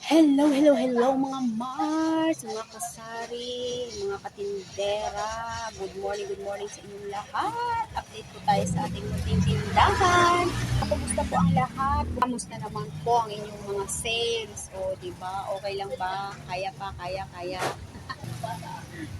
Hello, hello, hello mga Mars, mga kasari, mga katindera. Good morning sa inyong lahat. Update po tayo sa ating munting tindahan. Kumusta po ang lahat? Kamusta naman po ang inyong mga sales? O, diba? Okay lang ba? Kaya pa, kaya.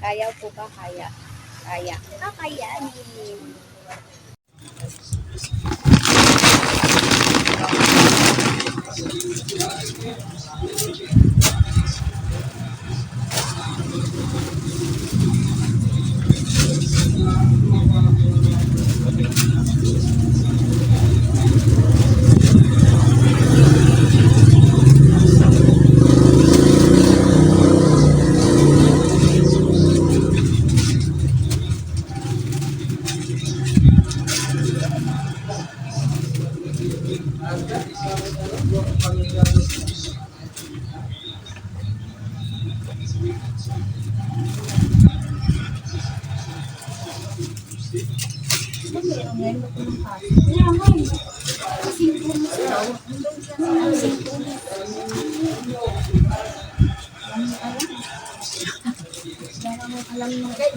Kaya po ba? Kaya. Kakayanin.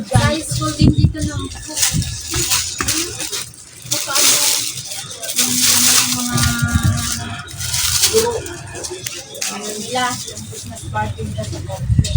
Guys, holding dito lang po. Paano yung mga guro. Ayun nila, yung Christmas party nila sa complex.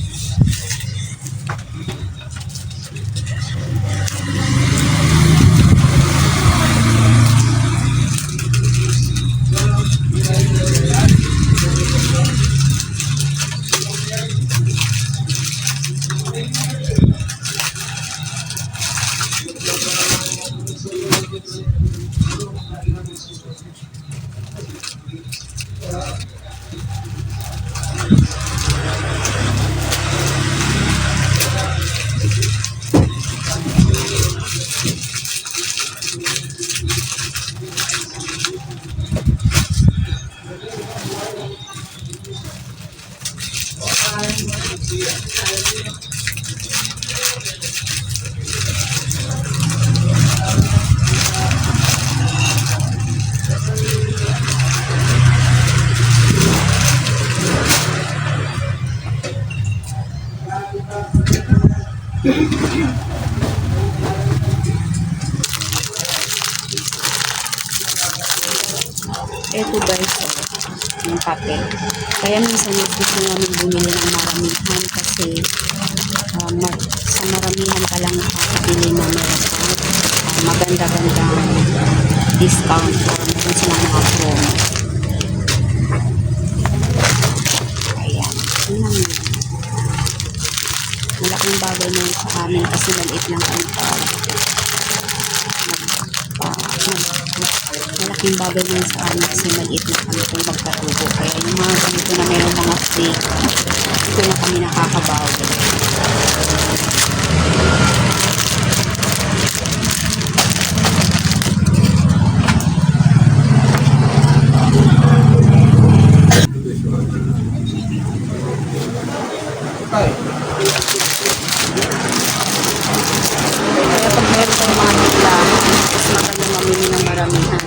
Ito guys, yung papel. Kaya minsan gusto namin bumili ng maramihan kasi sa maramihan pa lang nakakabili na meron maganda-gandang discount or meron silang mga promo. Ayan, yun lang yun. Malaking bagay na sa amin kasi maliit lang kami malaking bagay na sa amin kasi maliit na kami kung magkatubo. Kaya yung mga ganito na mayroong mga free, ito na kami nakakabawi. Kaya pag meron tayong mga reklamo, mas maganda mamili ng maramihan.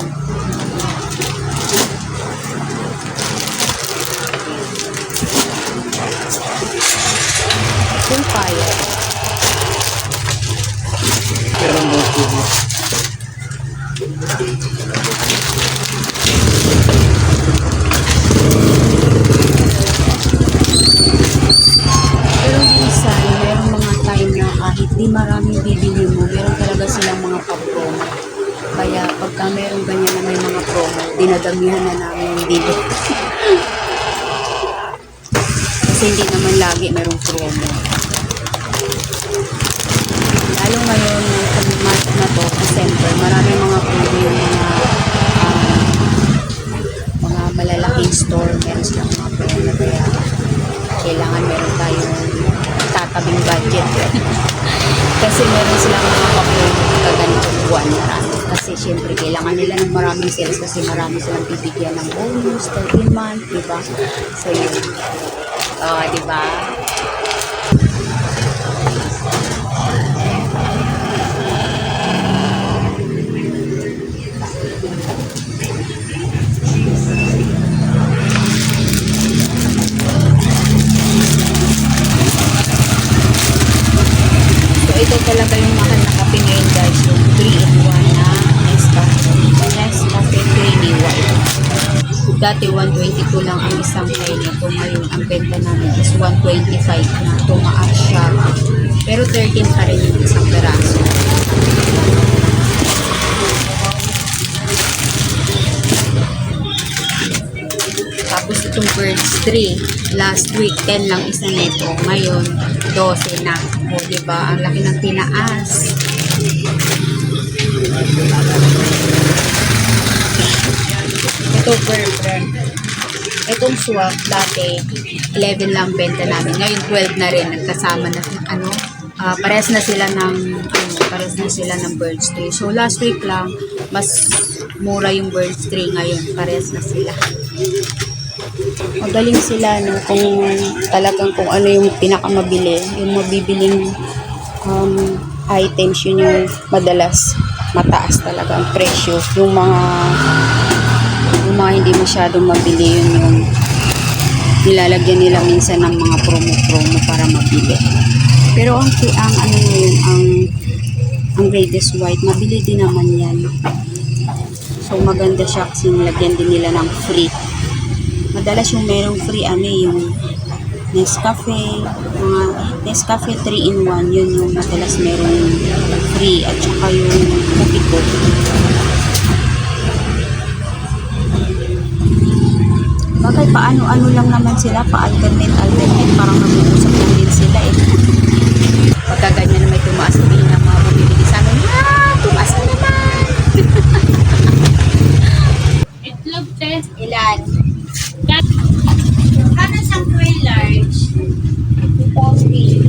Yung fire. Pero minsan, merong mga time na kahit di maraming bibili mo, meron talaga silang mga pa-promo. Kaya pagka meron ganyan na may mga promo, dinadamihan na namin yung bili. Kasi hindi naman lagi merong promo. Lalo ngayon, sa month na to, December, maraming mga promo yung mga malalaking store, meron silang mga promo. Kaya kailangan meron tayong tatabing budget. Kasi meron silang mga pa-promo kaganitong buwan marami. Kasi syempre kailangan nila ng maraming sales kasi marami silang bibigyan ng bonus, 13 month, diba? So yun. Diba? talaga yung mahal na kape ngayon guys. Yung 3-in-1 na Nescafe. Nescafe Creamy White. Dati 122 lang ang isang tray nito. Ngayon ang benta namin is 125 na. Tumaas siya. Pero 13 pa rin yung isang peraso. Tapos itong Birds 3, last week 10 lang isa nito. Ngayon 12 na. O diba? Ang laki ng tinaas. Ito Burger. Itong swap dati 11 lang benta namin. Ngayon 12 na rin. Nagkasama na parehas na sila ng Birds 3. So last week lang mas mura yung Birds 3, ngayon parehas na sila. Magaling sila kung talagang kung ano yung pinakamabili, yung mabibiling items, yun yung madalas mataas talaga ang presyo. Yung mga hindi masyadong mabili, yun yung nilalagyan nila minsan ng mga promo para mabili. Pero ang Greatest White, mabili din naman yan. So maganda siya kasi nilagyan din nila ng free. Madalas yung merong free yung Nescafe, mga Nescafe 3-in-1, yun yung madalas merong free, at saka yung Kopiko. Bakit paano-ano lang naman sila, pa-alternate, parang nag-uusap lang din sila Pagka ganyan na may tumaas, sabihin ng mga bumibili sa amin, tumaas na naman! Itlog test. Ilan? Kano siyang tray large? 240.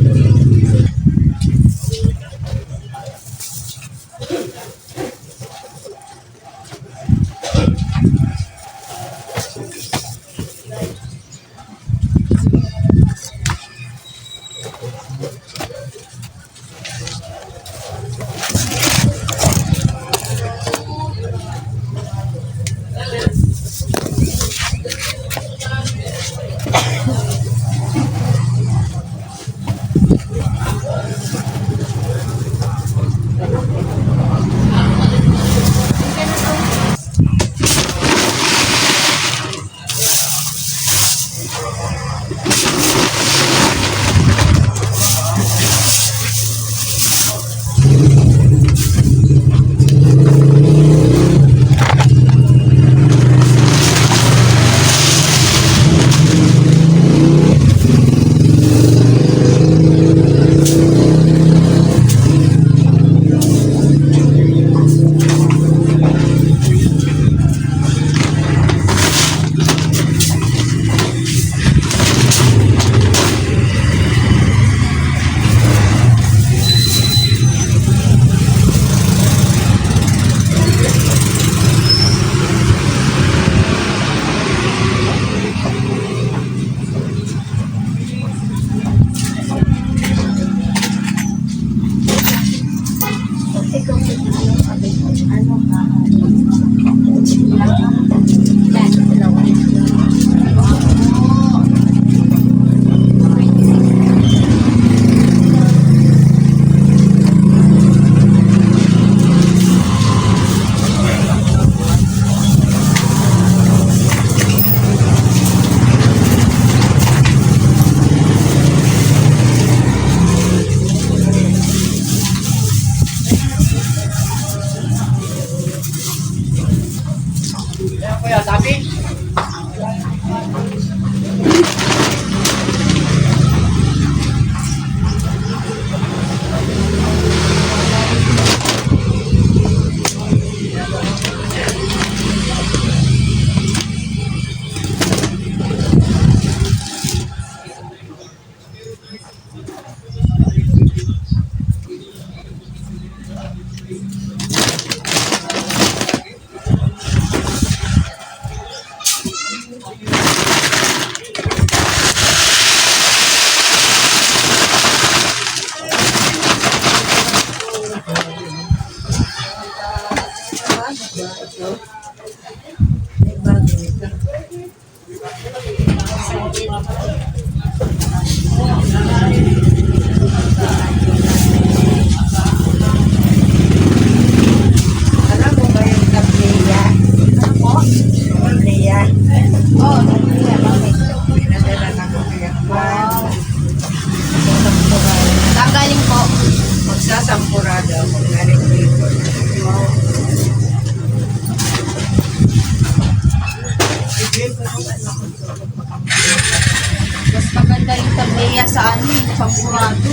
kaya sa ano, pampurado.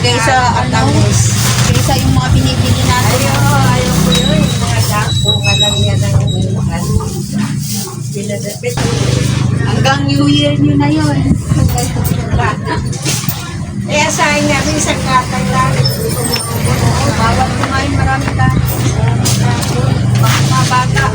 Kaysa ano, kaysa yung mga binibili natin. Ayaw ko yun. Yung mga bunga lang yan ang umuhan. Pinadapit. Hanggang New Year nyo na yun. Kaya sayang namin isang katang lang. Bawat kumain, marami tayo. Mga bata.